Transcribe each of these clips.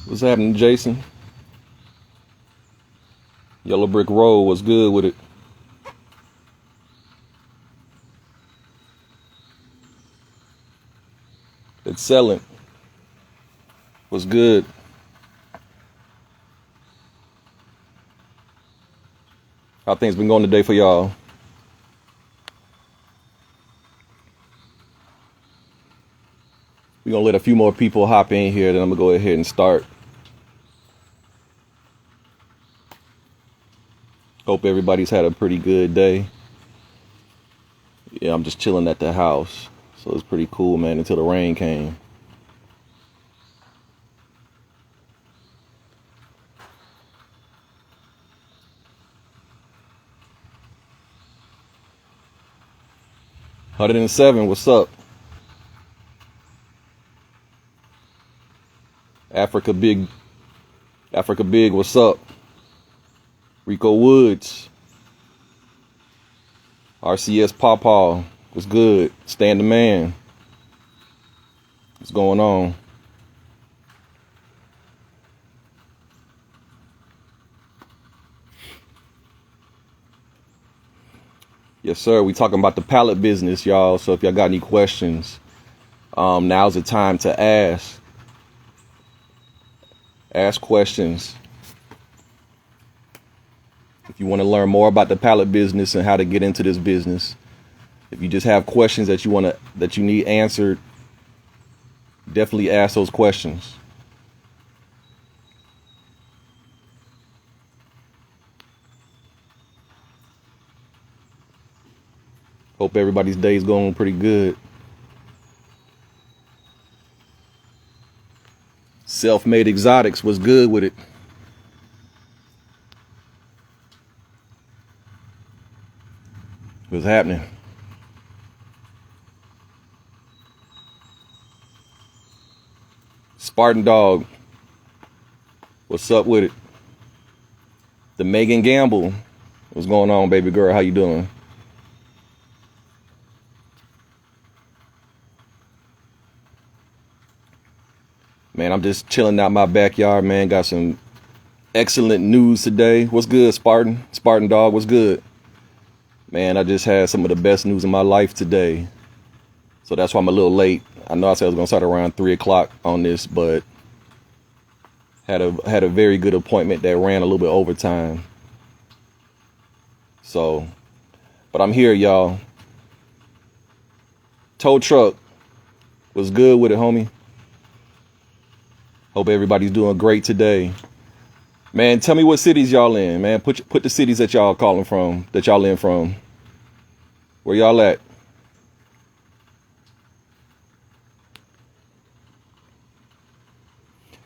What's happening, Jason? Yellow Brick Road, what's good with it? It's selling. What's good? How things been going today for y'all? We're gonna let a few more people hop in here, then I'm gonna go ahead and start. Hope everybody's had a pretty good day. Yeah, I'm just chilling at the house. So it's pretty cool, man, until the rain came. $107, what's up? Africa Big, what's up? Rico Woods, RCS Pawpaw, what's good? Stan the Man, what's going on? Yes, sir. We talking about the pallet business, y'all. So if y'all got any questions, now's the time to ask. Ask questions. If you want to learn more about the pallet business and how to get into this business, if you just have questions that you need answered, definitely ask those questions. Hope everybody's day is going pretty good. Self-made exotics was good with it. What's happening? Spartan Dog, what's up with it? The Megan Gamble, what's going on, baby girl? How you doing? Man, I'm just chilling out my backyard, man. Got some excellent news today. What's good, Spartan? Spartan Dog, what's good? Man, I just had some of the best news in my life today. So that's why I'm a little late. I know I said I was going to start around 3 o'clock on this, but had a very good appointment that ran a little bit overtime. So, but I'm here, y'all. Tow truck was good with it, homie. Hope everybody's doing great today. Man, tell me what cities y'all in, man. Put the cities that y'all calling from, that y'all in from. Where y'all at?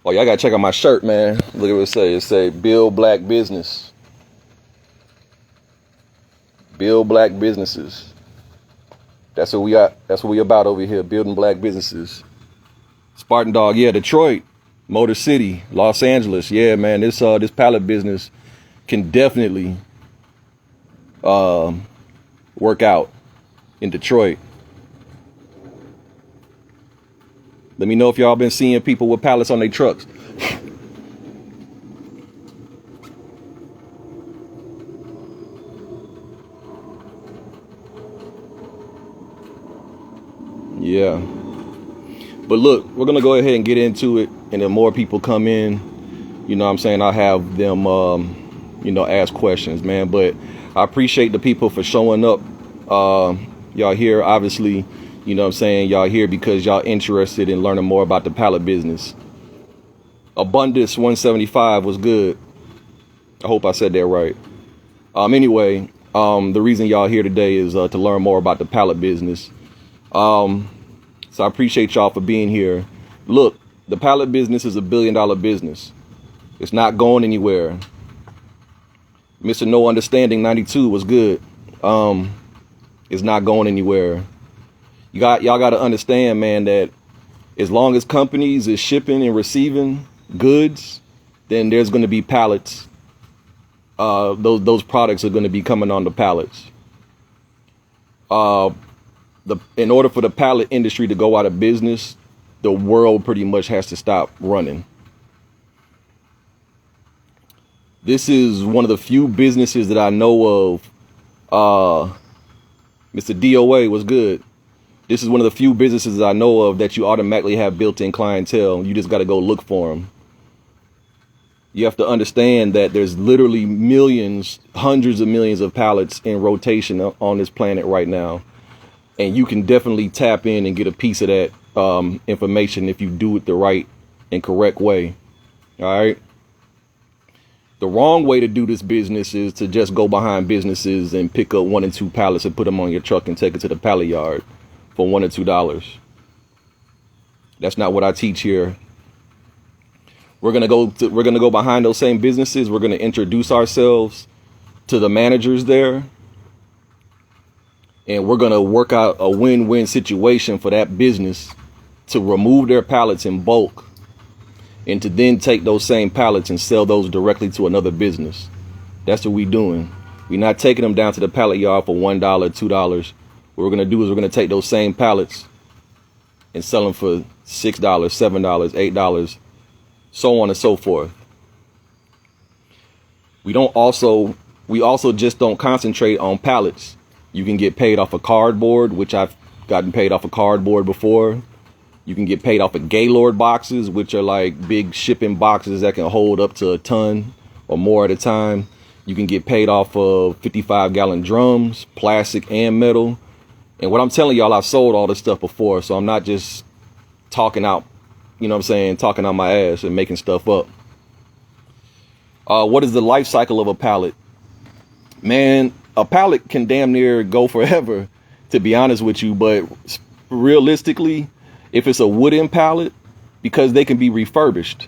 Oh, y'all gotta check out my shirt, man. Look at what it say. It say Build Black Business. Build Black Businesses. That's what we got. That's what we about over here, building black businesses. Spartan Dog, yeah, Detroit, Motor City, Los Angeles. Yeah, man, this pallet business can definitely work out in Detroit. Let me know if y'all been seeing people with pallets on their trucks. Yeah. But look, we're going to go ahead and get into it. And then more people come in, you know what I'm saying, I'll have them, ask questions, man. But I appreciate the people for showing up. Y'all here, obviously, you know what I'm saying, y'all here because y'all interested in learning more about the pallet business. Abundance 175 was good. I hope I said that right. Anyway, the reason y'all here today is to learn more about the pallet business. So I appreciate y'all for being here. Look, the pallet business is $1 billion business. It's not going anywhere. Mr. No Understanding 92 was good. It's not going anywhere. Y'all got to understand, man, that as long as companies is shipping and receiving goods, then there's going to be pallets. Those products are going to be coming on the pallets. In order for the pallet industry to go out of business, the world pretty much has to stop running. This is one of the few businesses that I know of. Mr. DOA was good. This is one of the few businesses that I know of that you automatically have built-in clientele. You just got to go look for them. You have to understand that there's literally millions, hundreds of millions of pallets in rotation on this planet right now. And you can definitely tap in and get a piece of that information if you do it the right and correct way. All right. The wrong way to do this business is to just go behind businesses and pick up 1 and 2 pallets and put them on your truck and take it to the pallet yard for $1 or $2. That's not what I teach here. We're gonna go behind those same businesses. We're gonna introduce ourselves to the managers there, and we're gonna work out a win-win situation for that business to remove their pallets in bulk, and to then take those same pallets and sell those directly to another business. That's what we're doing. We're not taking them down to the pallet yard for $1, $2. What we're gonna do is we're gonna take those same pallets and sell them for $6, $7, $8, so on and so forth. We also just don't concentrate on pallets. You can get paid off of cardboard, which I've gotten paid off of cardboard before. You can get paid off of Gaylord boxes, which are like big shipping boxes that can hold up to a ton or more at a time. You can get paid off of 55-gallon drums, plastic and metal. And what I'm telling y'all, I've sold all this stuff before, so I'm not just talking out, you know what I'm saying, talking out my ass and making stuff up. What is the life cycle of a pallet? Man, a pallet can damn near go forever, to be honest with you. But realistically, if it's a wooden pallet, because they can be refurbished,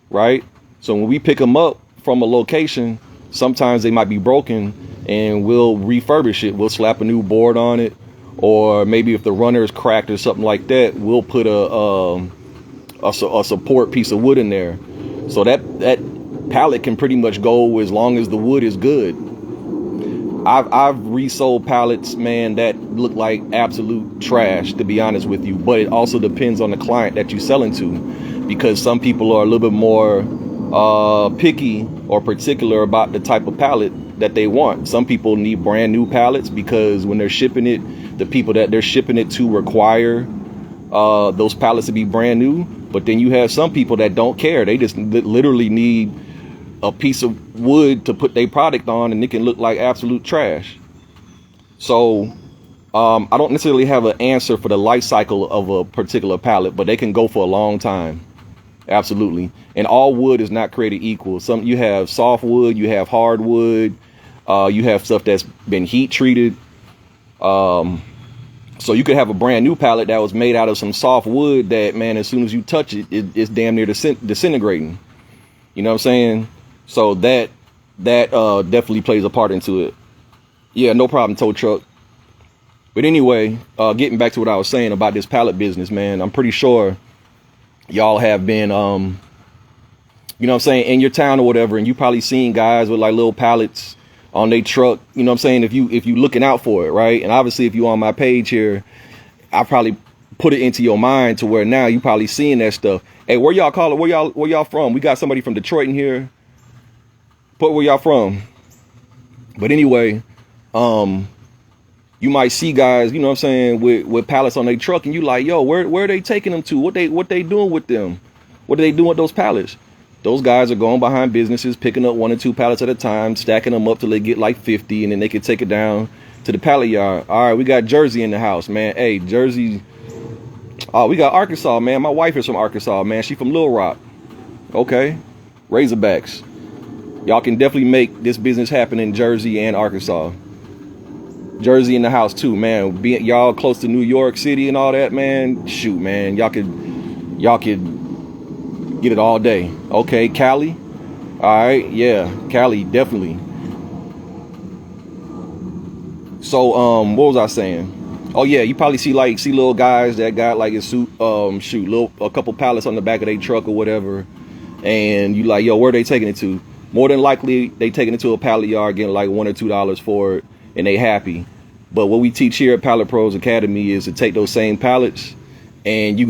right? So when we pick them up from a location, sometimes they might be broken and we'll refurbish it. We'll slap a new board on it. Or maybe if the runner is cracked or something like that, we'll put a support piece of wood in there. So that pallet can pretty much go as long as the wood is good. I've resold pallets, man, that look like absolute trash, to be honest with you. But it also depends on the client that you're selling to, because some people are a little bit more picky or particular about the type of pallet that they want. Some people need brand new pallets because when they're shipping it, the people that they're shipping it to require those pallets to be brand new. But then you have some people that don't care. They just literally need a piece of wood to put their product on, and it can look like absolute trash. So I don't necessarily have an answer for the life cycle of a particular pallet, but they can go for a long time. Absolutely. And all wood is not created equal. Some, you have soft wood, you have hardwood, you have stuff that's been heat treated. So you could have a brand new pallet that was made out of some soft wood that, man, as soon as you touch it, it's damn near disintegrating. You know what I'm saying? So that definitely plays a part into it. Yeah, no problem, tow truck. But anyway, getting back to what I was saying about this pallet business, man, I'm pretty sure y'all have been, you know what I'm saying, in your town or whatever, and you probably seen guys with like little pallets on their truck. You know what I'm saying? If you looking out for it, right? And obviously, if you on my page here, I probably put it into your mind to where now you probably seeing that stuff. Hey, where y'all call it? Where y'all from? We got somebody from Detroit in here. But where y'all from? But anyway, you might see guys, you know what I'm saying, with pallets on their truck, and you like, yo, where are they taking them to? What they doing with them? What are they doing with those pallets? Those guys are going behind businesses, picking up 1 or 2 pallets at a time, stacking them up till they get like 50, and then they can take it down to the pallet yard. All right, we got Jersey in the house, man. Hey, Jersey. Oh, we got Arkansas, man. My wife is from Arkansas, man. She from Little Rock. Okay. Razorbacks. Y'all can definitely make this business happen in Jersey and Arkansas. Jersey in the house too, man. Y'all close to New York City and all that, man. Shoot, man. Y'all could get it all day. Okay, Cali. All right, yeah, Cali, definitely. So, what was I saying? Oh yeah, you probably see little guys that got like a suit, a couple pallets on the back of their truck or whatever, and you like, yo, where are they taking it to? More than likely, they taking it to a pallet yard, getting like $1 or $2 for it, and they happy. But what we teach here at Pallet Pros Academy is to take those same pallets, and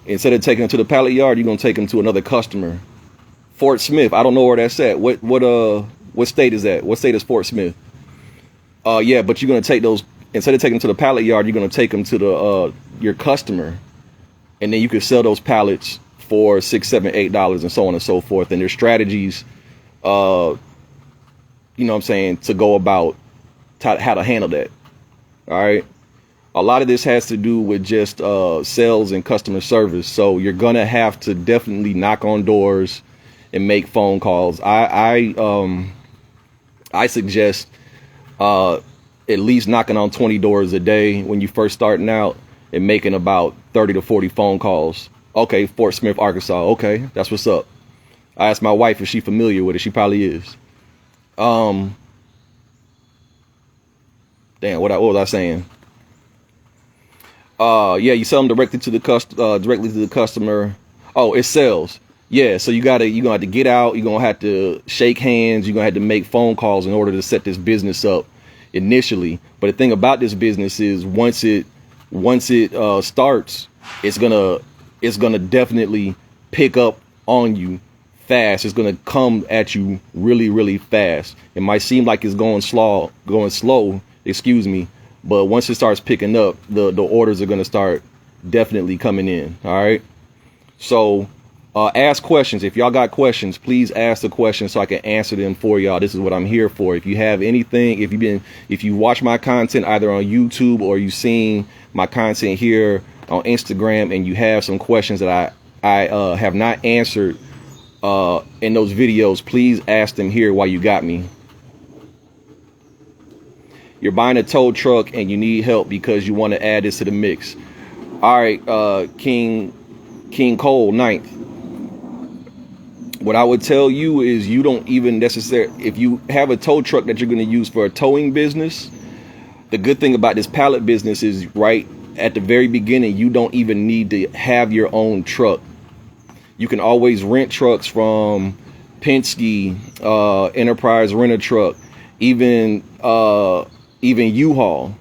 instead of taking them to the pallet yard, you're gonna take them to another customer Fort Smith. I don't know where that's at. What state is that? What state is Fort Smith? Yeah, but you're gonna take those, instead of taking them to the pallet yard, you're gonna take them to the your customer, and then you can sell those pallets for $6, $7, $8 and so on and so forth. And there's strategies, you know what I'm saying, to go about how to handle that. All right. A lot of this has to do with just sales and customer service. So you're gonna have to definitely knock on doors and make phone calls. I suggest at least knocking on 20 doors a day when you first starting out, and making about 30 to 40 phone calls. Okay, Fort Smith, Arkansas. Okay, that's what's up. I asked my wife if she's familiar with it. She probably is. Damn, what was I saying? Yeah, you sell them directly to the customer. Oh, it's sales. Yeah, so you're gonna have to get out. You're gonna have to shake hands. You're gonna have to make phone calls in order to set this business up initially. But the thing about this business is once it starts, it's gonna definitely pick up on you fast. It's gonna come at you really, really fast. It might seem like it's going slow, excuse me, but once it starts picking up, the orders are gonna start definitely coming in. All right. So ask questions. If y'all got questions, please ask the questions so I can answer them for y'all. This is what I'm here for. If you have anything, if you watch my content either on YouTube or you've seen my content here on Instagram and you have some questions that I have not answered in those videos, please ask them here while you got me. You're buying a tow truck and you need help because you want to add this to the mix. All right, King Cole 9th. What I would tell you is you don't even necessarily, if you have a tow truck that you're going to use for a towing business, the good thing about this pallet business is right at the very beginning, you don't even need to have your own truck. You can always rent trucks from Penske, Enterprise Rent-A-Truck, even U-Haul.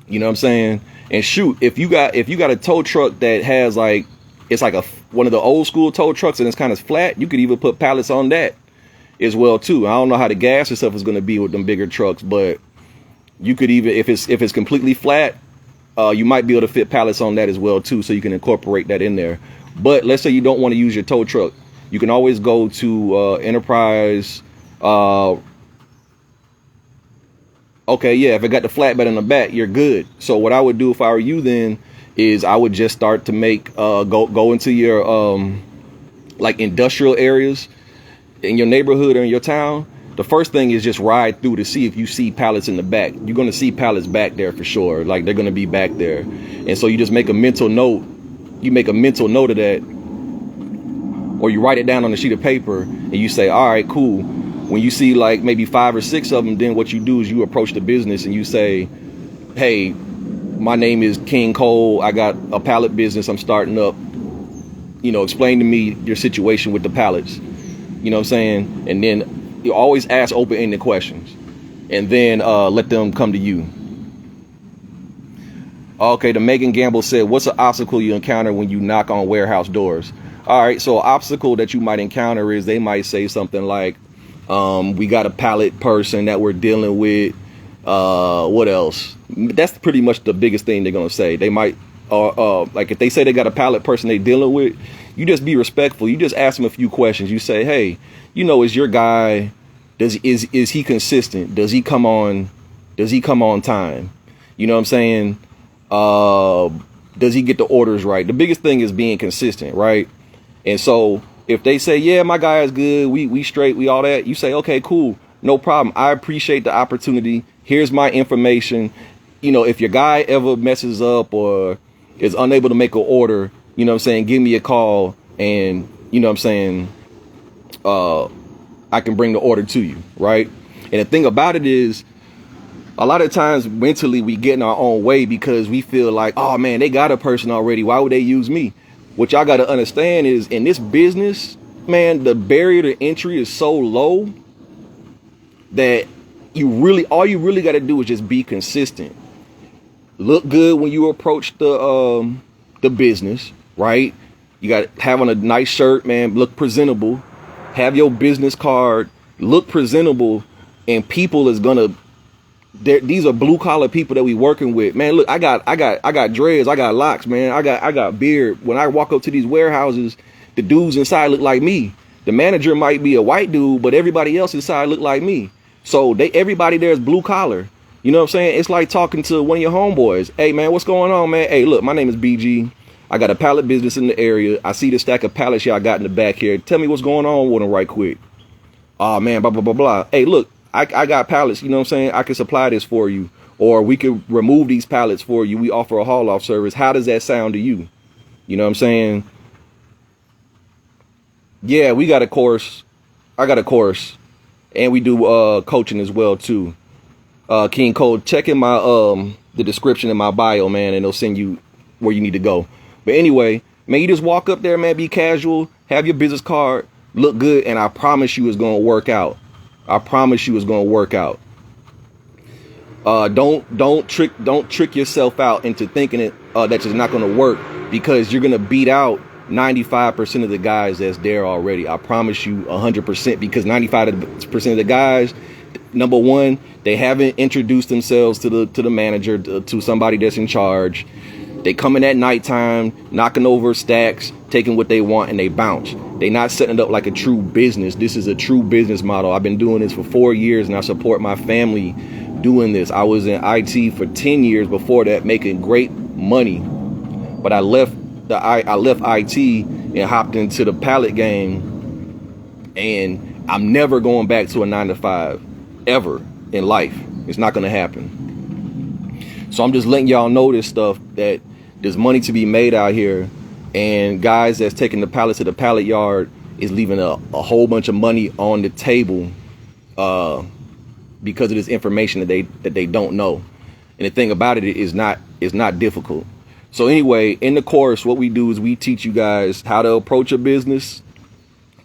You know what I'm saying? And shoot, if you got a tow truck that has like, it's like one of the old school tow trucks and it's kind of flat, you could even put pallets on that as well too. I don't know how the gas and stuff is going to be with them bigger trucks, but you could even, if it's completely flat, you might be able to fit pallets on that as well too, so you can incorporate that in there. But let's say you don't want to use your tow truck, you can always go to Enterprise. Okay, yeah, if it got the flatbed in the back, you're good. So what I would do if I were you then is I would just start to make go into your like industrial areas in your neighborhood or in your town. The first thing is just ride through to see if you see pallets in the back. You're going to see pallets back there for sure. Like they're going to be back there. And so you just make a mental note. You make a mental note of that, or you write it down on a sheet of paper and you say, all right, cool. When you see like maybe 5 or 6 of them, then what you do is you approach the business and you say, hey, my name is King Cole. I got a pallet business I'm starting up. You know, explain to me your situation with the pallets. You know what I'm saying? And then you always ask open-ended questions and then let them come to you. Okay, the Megan Gamble said, what's an obstacle you encounter when you knock on warehouse doors? All right, so an obstacle that you might encounter is they might say something like, we got a pallet person that we're dealing with. What else? That's pretty much the biggest thing they're gonna say. They might like if they say they got a pallet person they dealing with, you just be respectful. You just ask them a few questions. You say, hey, you know, is your guy, is he consistent? Does he come on time? You know what I'm saying? Does he get the orders right? The biggest thing is being consistent, right? And so if they say, yeah, my guy is good, we straight, we all that, you say, okay, cool, no problem. I appreciate the opportunity. Here's my information. You know, if your guy ever messes up or is unable to make an order, you know what I'm saying, give me a call and, you know what I'm saying, I can bring the order to you, right? And the thing about it is, a lot of times mentally we get in our own way because we feel like, oh man, they got a person already. Why would they use me? What y'all got to understand is in this business, man, the barrier to entry is so low that all you really got to do is just be consistent. Look good when you approach the business, right? You got have on a nice shirt, man, look presentable. have your business card, look presentable, and people is gonna. These are blue collar people that we working with, man. Look, I got dreads, I got locks, man. I got beard. When I walk up to these warehouses, the dudes inside look like me. The manager might be a white dude, but everybody else inside look like me. So everybody there is blue collar. You know what I'm saying? It's like talking to one of your homeboys. Hey man, what's going on, man? Hey, look, my name is BG. I got a pallet business in the area. I see the stack of pallets y'all got in the back here. Tell me what's going on with them right quick. Oh man, blah blah blah blah. Hey, look. I got pallets, you know what I'm saying? I can supply this for you, or we could remove these pallets for you. We offer a haul off service. How does that sound to you? You know what I'm saying? Yeah, we got a course. I got a course, and we do coaching as well too. King Code, check in my the description in my bio, man, and it'll send you where you need to go. But anyway, man, you just walk up there, man, be casual, have your business card, look good, and I promise you it's gonna work out. I promise you it's gonna work out. Don't trick yourself out into thinking that it's not gonna work, because you're gonna beat out 95% of the guys that's there already. I promise you 100%, because 95% of the guys, number one, they haven't introduced themselves to the manager, to somebody that's in charge. They come in at nighttime, knocking over stacks, taking what they want, and they bounce. They not setting it up like a true business. This is a true business model. I've been doing this for 4 years, and I support my family doing this. I was in IT for 10 years before that, making great money. But I left IT and hopped into the pallet game, and I'm never going back to a 9-to-5 ever in life. It's not going to happen. So I'm just letting y'all know this stuff, that there's money to be made out here, and guys that's taking the pallets to the pallet yard is leaving a whole bunch of money on the table because of this information that they don't know. And the thing about it is not difficult. So anyway, in the course, what we do is we teach you guys how to approach a business,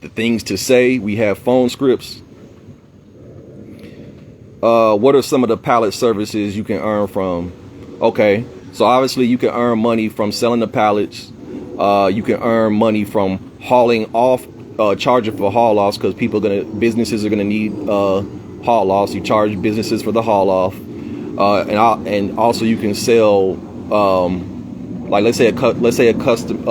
the things to say. We have phone scripts. What are some of the pallet services you can earn from? Okay, so obviously you can earn money from selling the pallets. You can earn money from hauling off, charging for haul offs, because businesses are gonna need haul offs. You charge businesses for the haul off, and also you can sell. Like let's say a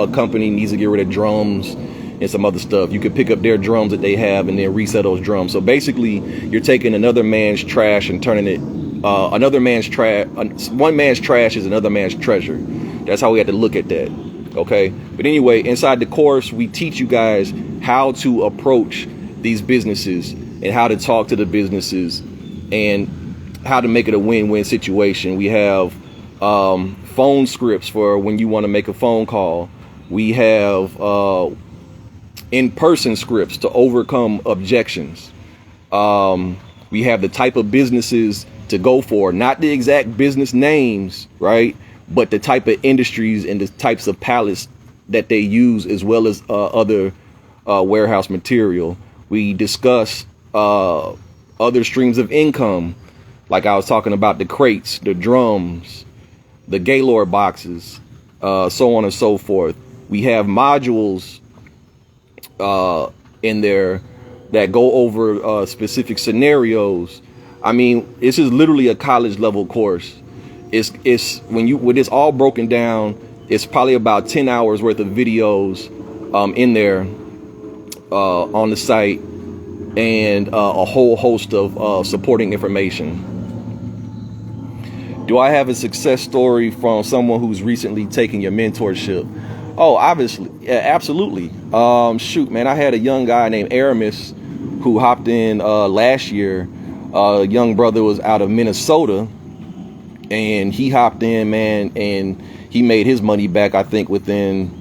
company needs to get rid of drums and some other stuff. You could pick up their drums that they have and then resell those drums. So basically, you're taking another man's trash and turning it. One man's trash is another man's treasure. That's how we had to look at that. Okay. But anyway, inside the course, we teach you guys how to approach these businesses and how to talk to the businesses and how to make it a win-win situation. We have phone scripts for when you want to make a phone call. We have in-person scripts to overcome objections. We have the type of businesses to go for, not the exact business names, right? But the type of industries and the types of pallets that they use, as well as other warehouse material. We discuss other streams of income, like I was talking about the crates, the drums, the Gaylord boxes, so on and so forth. We have modules in there that go over specific scenarios. I mean, this is literally a college level course. It's when it's all broken down, it's probably about 10 hours worth of videos in there on the site, and a whole host of supporting information. Do I have a success story from someone who's recently taken your mentorship? Oh, obviously. Yeah, absolutely. Shoot, man, I had a young guy named Aramis who hopped in last year. A young brother was out of Minnesota, and he hopped in, man, and he made his money back, I think, within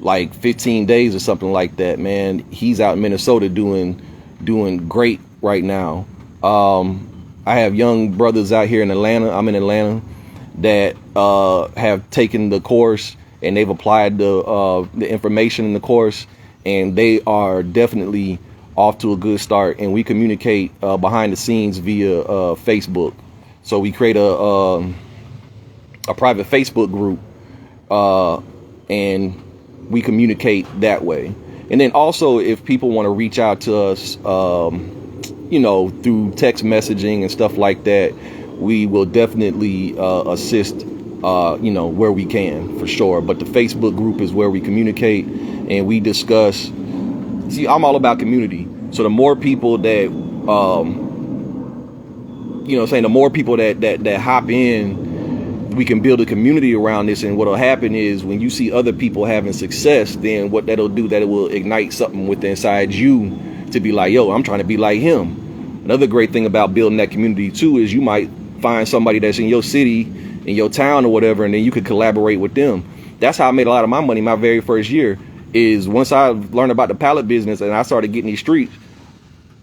like 15 days or something like that, man. He's out in Minnesota doing great right now. I have young brothers out here in Atlanta. I'm in Atlanta that have taken the course, and they've applied the information in the course, and they are definitely off to a good start. And we communicate behind the scenes via Facebook. So we create a private Facebook group, and we communicate that way. And then also, if people want to reach out to us, you know, through text messaging and stuff like that, we will definitely assist, you know, where we can, for sure. But the Facebook group is where we communicate and we discuss. See, I'm all about community. So the more people that, you know, saying the more people that hop in, we can build a community around this. And what'll happen is when you see other people having success, then what that'll do, that it will ignite something within inside you to be like, yo, I'm trying to be like him. Another great thing about building that community too is you might find somebody that's in your city, in your town or whatever, and then you could collaborate with them. That's how I made a lot of my money my very first year. Is once I learned about the pallet business and I started getting these streets,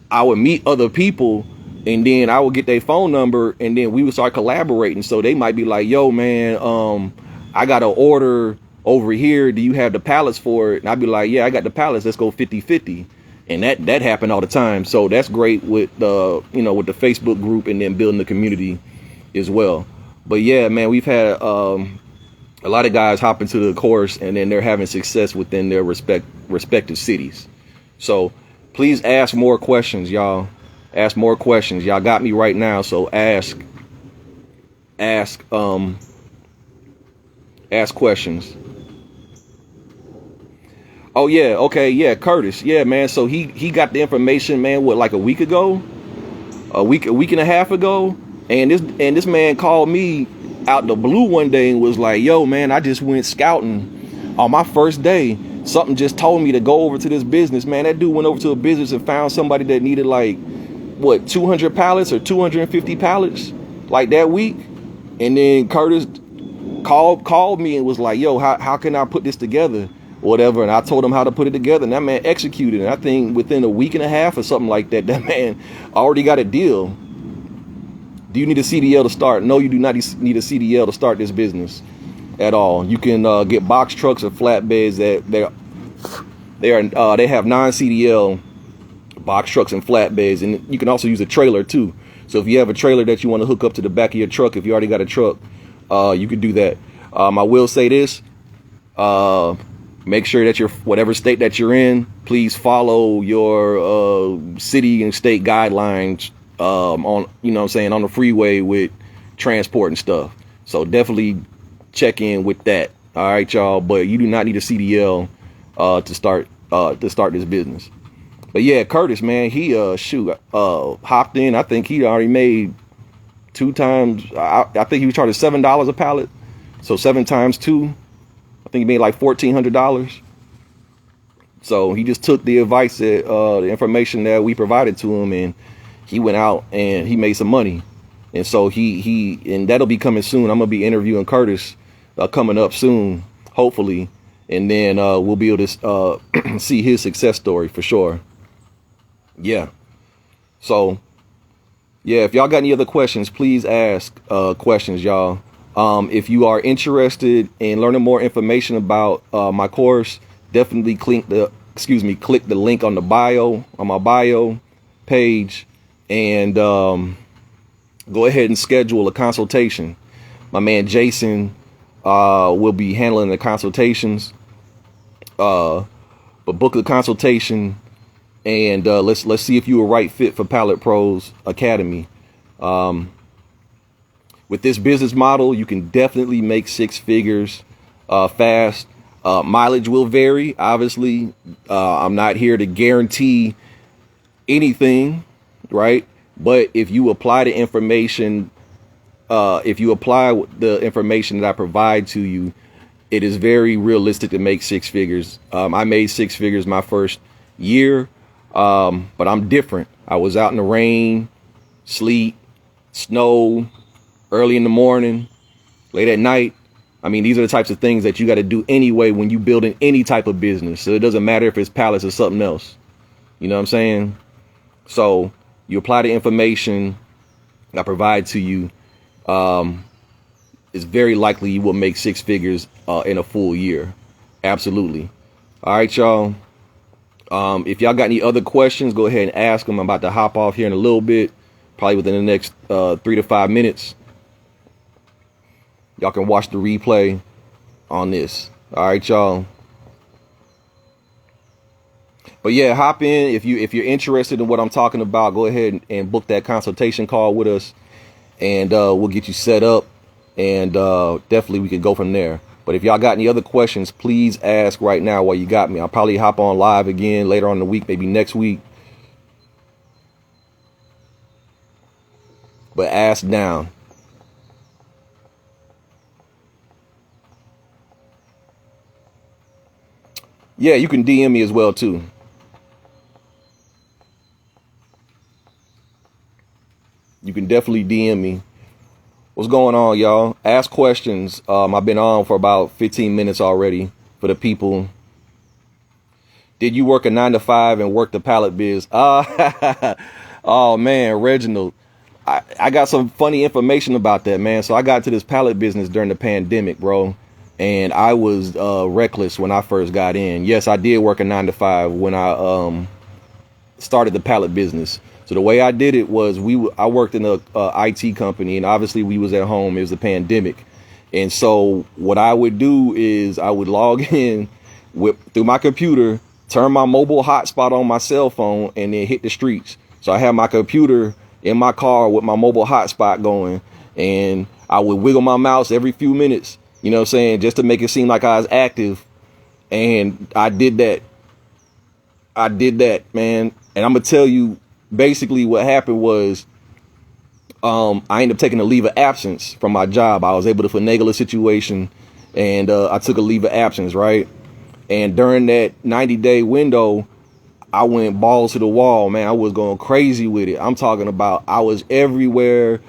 I would meet other people and then I would get their phone number and then we would start collaborating. So they might be like, yo, man, I got an order over here. Do you have the pallets for it? And I'd be like, yeah, I got the pallets. Let's go 50-50. And that happened all the time. So that's great with the, you know, with the Facebook group and then building the community as well. But yeah, man, we've had a lot of guys hop into the course and then they're having success within their respective cities. So please ask more questions, y'all. Ask more questions. Y'all got me right now. So ask questions. Oh yeah, okay, yeah, Curtis. Yeah, man. So he got the information, man, what, like a week ago? A week and a half ago? And this man called me out the blue one day and was like, yo, man, I just went scouting on my first day. Something just told me to go over to this business, man. That dude went over to a business and found somebody that needed like, what, 200 pallets or 250 pallets like that week. And then Curtis called me and was like, yo, how can I put this together? Whatever. And I told him how to put it together. And that man executed. And I think within a week and a half or something like that, that man already got a deal. Do you need a CDL to start? No, you do not need a CDL to start this business at all. You can get box trucks or flatbeds that they have non-CDL box trucks and flatbeds, and you can also use a trailer too. So if you have a trailer that you want to hook up to the back of your truck, if you already got a truck, you could do that. I will say this: make sure that whatever state that you're in, please follow your city and state guidelines on, you know what I'm saying, on the freeway with transport and stuff. So definitely check in with that. All right, y'all. But you do not need a CDL to start this business. But yeah, Curtis, man, he hopped in. I think he already made 2 times. I think he was charging $7 a pallet. So 7 times 2, I think he made like $1,400. So he just took the advice that the information that we provided to him, and he went out and he made some money. And so and that'll be coming soon. I'm gonna be interviewing Curtis coming up soon, hopefully, and then we'll be able to see his success story for sure. Yeah. So yeah, if y'all got any other questions, please ask questions, y'all. If you are interested in learning more information about my course, definitely click the link on my bio page, and go ahead and schedule a consultation. My man Jason will be handling the consultations. But book the consultation, and let's see if you're a right fit for Pallet Pros Academy. With this business model, you can definitely make 6 figures fast. Mileage will vary, obviously. I'm not here to guarantee anything, right? But if you apply the information, that I provide to you, it is very realistic to make 6 figures. I made 6 figures my first year, but I'm different. I was out in the rain, sleet, snow, early in the morning, late at night. I mean, these are the types of things that you got to do anyway when you building any type of business. So it doesn't matter if it's pallets or something else. You know what I'm saying? So you apply the information I provide to you. It's very likely you will make 6 figures in a full year. Absolutely. All right, y'all. If y'all got any other questions, go ahead and ask them. I'm about to hop off here in a little bit, probably within the next 3 to 5 minutes. Y'all can watch the replay on this. All right, y'all. But yeah, hop in if you're interested in what I'm talking about. Go ahead and book that consultation call with us, and we'll get you set up, and definitely we can go from there. But if y'all got any other questions, please ask right now while you got me. I'll probably hop on live again later on in the week, maybe next week. But ask now. Yeah, you can DM me as well too. You can definitely DM me. What's going on, y'all? Ask questions. I've been on for about 15 minutes already for the people. Did you work a 9 to 5 and work the pallet biz? Oh man, Reginald. I got some funny information about that, man. So I got to this pallet business during the pandemic, bro. And I was reckless when I first got in. Yes, I did work a 9 to 5 when I started the pallet business. So the way I did it was I worked in a IT company, and obviously we was at home. It was the pandemic. And so what I would do is I would log in through my computer, turn my mobile hotspot on my cell phone, and then hit the streets. So I have my computer in my car with my mobile hotspot going, and I would wiggle my mouse every few minutes, you know what I'm saying, just to make it seem like I was active. And I did that, man. And I'm gonna tell you basically what happened was I ended up taking a leave of absence from my job. I was able to finagle a situation, and I took a leave of absence, right? And during that 90-day window, I went balls to the wall, man. I was going crazy with it. I'm talking about I was everywhere,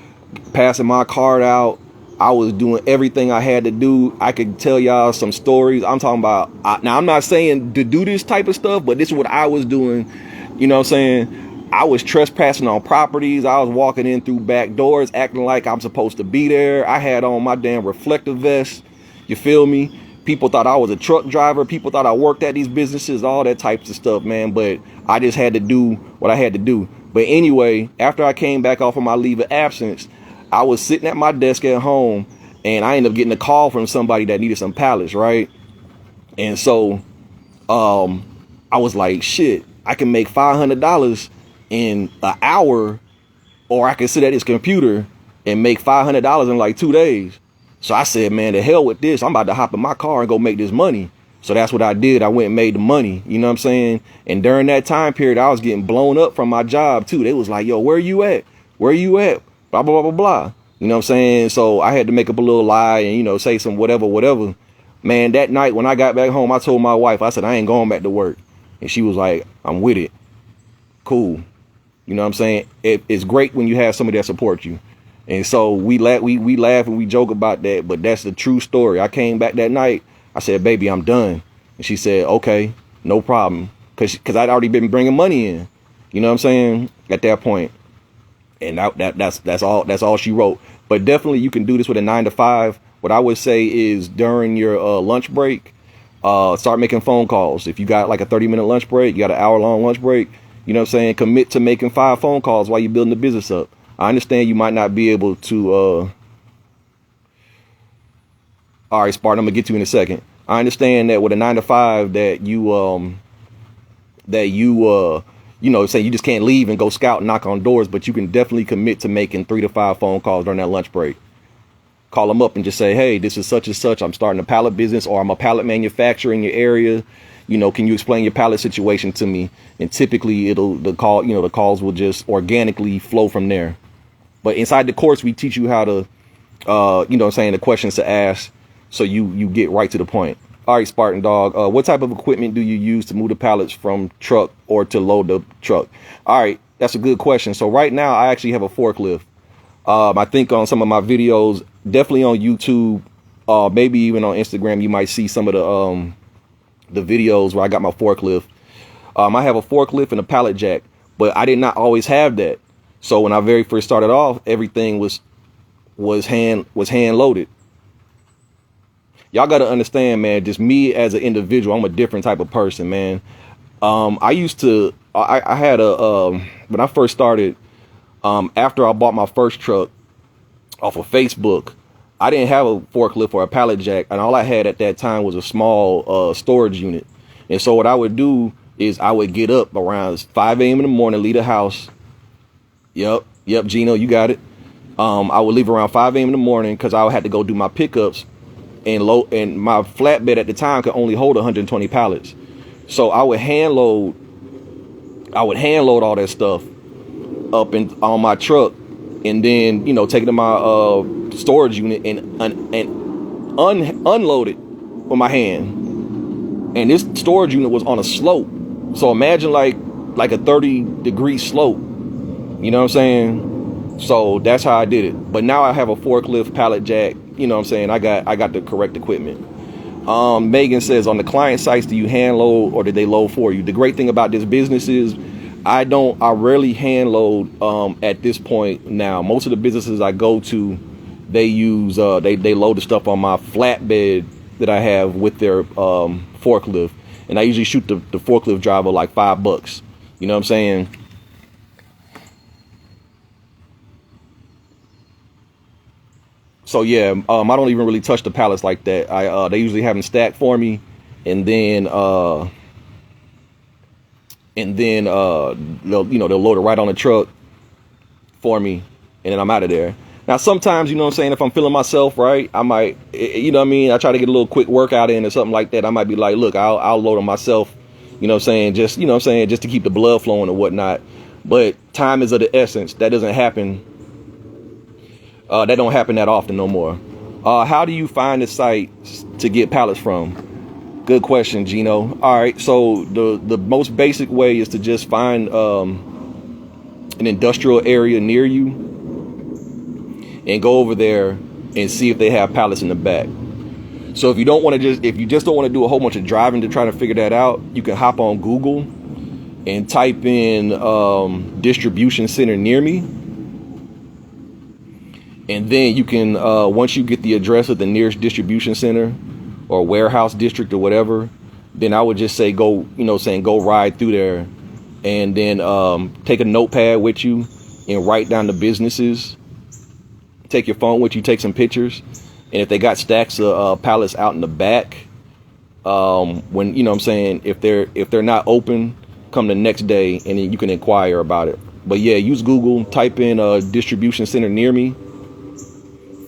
passing my card out. I was doing everything I had to do. I could tell y'all some stories. I'm talking about, now I'm not saying to do this type of stuff, but this is what I was doing. You know what I'm saying? I was trespassing on properties. I was walking in through back doors, acting like I'm supposed to be there. I had on my damn reflective vest. You feel me? People thought I was a truck driver. People thought I worked at these businesses, all that types of stuff, man. But I just had to do what I had to do. But anyway, after I came back off of my leave of absence, I was sitting at my desk at home, and I ended up getting a call from somebody that needed some pallets, right? And so I was like, shit, I can make $500 in an hour, or I can sit at this computer and make $500 in like 2 days. So I said, man, to hell with this. I'm about to hop in my car and go make this money. So that's what I did. I went and made the money. You know what I'm saying? And during that time period, I was getting blown up from my job too. They was like, yo, where you at? Where you at? Blah, blah, blah, blah, blah. You know what I'm saying? So I had to make up a little lie and, you know, say some whatever. Man, that night when I got back home, I told my wife, I said, I ain't going back to work. And she was like, I'm with it. Cool. You know what I'm saying? It's great when you have somebody that supports you. And so we laugh and we joke about that, but that's the true story. I came back that night. I said, baby, I'm done. And she said, okay, no problem. Cause I'd already been bringing money in, you know what I'm saying? At that point. And that's all she wrote. But definitely you can do this with a 9 to 5. What I would say is during your lunch break, start making phone calls. If you got like a 30-minute lunch break, you got an hour-long lunch break, you know what I'm saying? Commit to making 5 phone calls while you're building the business up. I understand you might not be able to, all right, Spartan, I'm gonna get to you in a second. I understand that with a 9 to 5 that you know, say you just can't leave and go scout and knock on doors, but you can definitely commit to making 3 to 5 phone calls during that lunch break. Call them up and just say, hey, this is such and such. I'm starting a pallet business, or I'm a pallet manufacturer in your area. You know, can you explain your pallet situation to me? And typically the calls will just organically flow from there. But inside the course, we teach you how to, you know what I'm saying, the questions to ask so you get right to the point. All right, Spartan Dog, what type of equipment do you use to move the pallets from truck or to load the truck? All right, that's a good question. So right now, I actually have a forklift. I think on some of my videos, definitely on YouTube, maybe even on Instagram, you might see some of the videos where I got my forklift. I have a forklift and a pallet jack, but I did not always have that. So when I very first started off, everything was hand loaded. Y'all got to understand, man, just me as an individual, I'm a different type of person, man. I had when I first started, after I bought my first truck off of Facebook, I didn't have a forklift or a pallet jack. And all I had at that time was a small storage unit. And so what I would do is I would get up around 5 a.m. in the morning, leave the house. Yep, Gino, you got it. I would leave around 5 a.m. in the morning because I had to go do my pickups, and my flatbed at the time could only hold 120 pallets. So I would hand load all that stuff up on my truck, and then take it to my storage unit and unload it with my hand. And this storage unit was on a slope, so imagine like a 30-degree slope. You know what I'm saying? So that's how I did it. But now I have a forklift, pallet jack. You know what I'm saying? I got the correct equipment. Megan says, on the client sites, do you hand load or do they load for you? The great thing about this business is I rarely hand load at this point now. Most of the businesses I go to, they use they load the stuff on my flatbed that I have with their forklift, and I usually shoot the forklift driver like $5. You know what I'm saying? So yeah, I don't even really touch the pallets like that. They usually have them stacked for me, and then they'll load it right on the truck for me, and then I'm out of there. Now sometimes, you know what I'm saying, if I'm feeling myself right, I might, you know what I mean, I try to get a little quick workout in or something like that. I might be like, look, I'll load on myself, you know what I'm saying, just to keep the blood flowing or whatnot. But time is of the essence. That doesn't happen. That don't happen that often no more. How do you find the sites to get pallets from? Good question, Gino. All right, so the most basic way is to just find an industrial area near you and go over there and see if they have pallets in the back. So if you just don't want to do a whole bunch of driving to try to figure that out, you can hop on Google and type in distribution center near me. And then you can, once you get the address of the nearest distribution center or warehouse district or whatever, then I would just say go ride through there, and then take a notepad with you and write down the businesses. Take your phone with you, take some pictures, and if they got stacks of pallets out in the back, when if they're not open, come the next day and then you can inquire about it. But yeah, use Google, type in distribution center near me.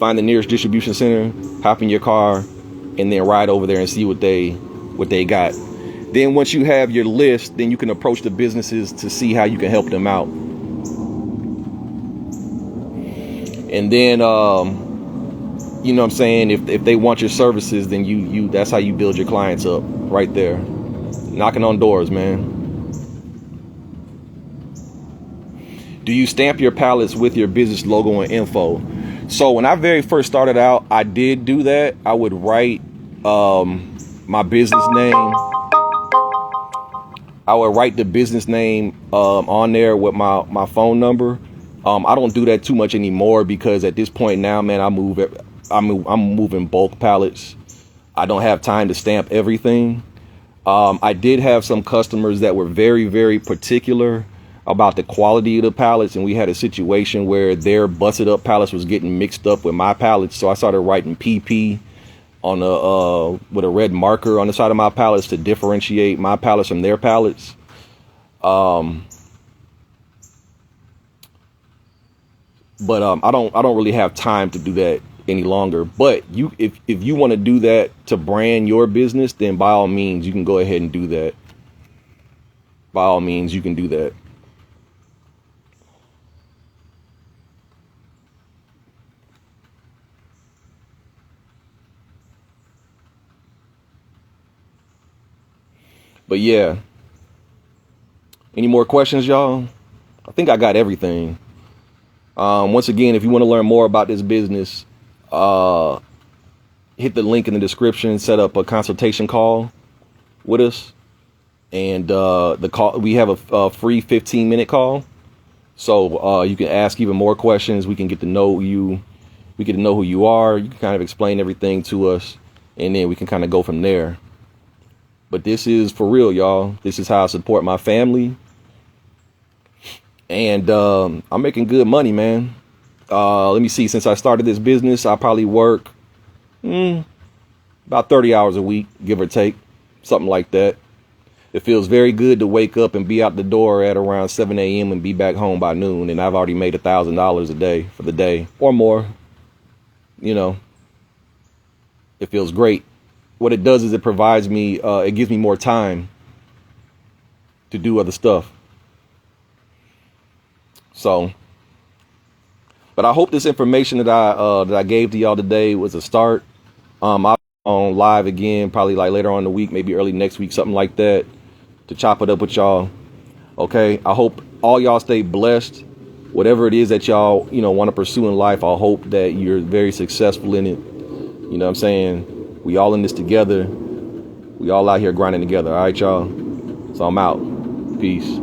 Find the nearest distribution center, hop in your car, and then ride over there and see what they got. Then once you have your list, then you can approach the businesses to see how you can help them out. And then, you know what I'm saying, if they want your services, then you that's how you build your clients up right there. Knocking on doors, man. Do you stamp your pallets with your business logo and info? So when I very first started out, I did do that. I would write my business name. I would write the business name on there with my phone number. I don't do that too much anymore because at this point now, man, I'm moving bulk pallets. I don't have time to stamp everything. I did have some customers that were very, very particular about the quality of the pallets, and we had a situation where their busted up pallets was getting mixed up with my pallets. So I started writing PP on with a red marker on the side of my pallets to differentiate my pallets from their pallets. But I don't really have time to do that any longer. But if you want to do that to brand your business, then by all means you can go ahead and do that. By all means you can do that. But yeah, any more questions, y'all? I think I got everything. Once again, if you want to learn more about this business, hit the link in the description, set up a consultation call with us. And the call, we have a free 15-minute call. So you can ask even more questions. We can get to know you. We get to know who you are. You can kind of explain everything to us, and then we can kind of go from there. But this is for real, y'all. This is how I support my family. And I'm making good money, man. Let me see. Since I started this business, I probably work about 30 hours a week, give or take. Something like that. It feels very good to wake up and be out the door at around 7 a.m. and be back home by noon. And I've already made $1,000 a day for the day or more. You know, it feels great. What it does is it provides me, it gives me more time to do other stuff. So, but I hope this information that I gave to y'all today was a start. I'll be on live again, probably like later on in the week, maybe early next week, something like that, to chop it up with y'all. Okay, I hope all y'all stay blessed. Whatever it is that y'all, want to pursue in life, I hope that you're very successful in it. You know what I'm saying? We all in this together. We all out here grinding together. All right, y'all. So I'm out. Peace.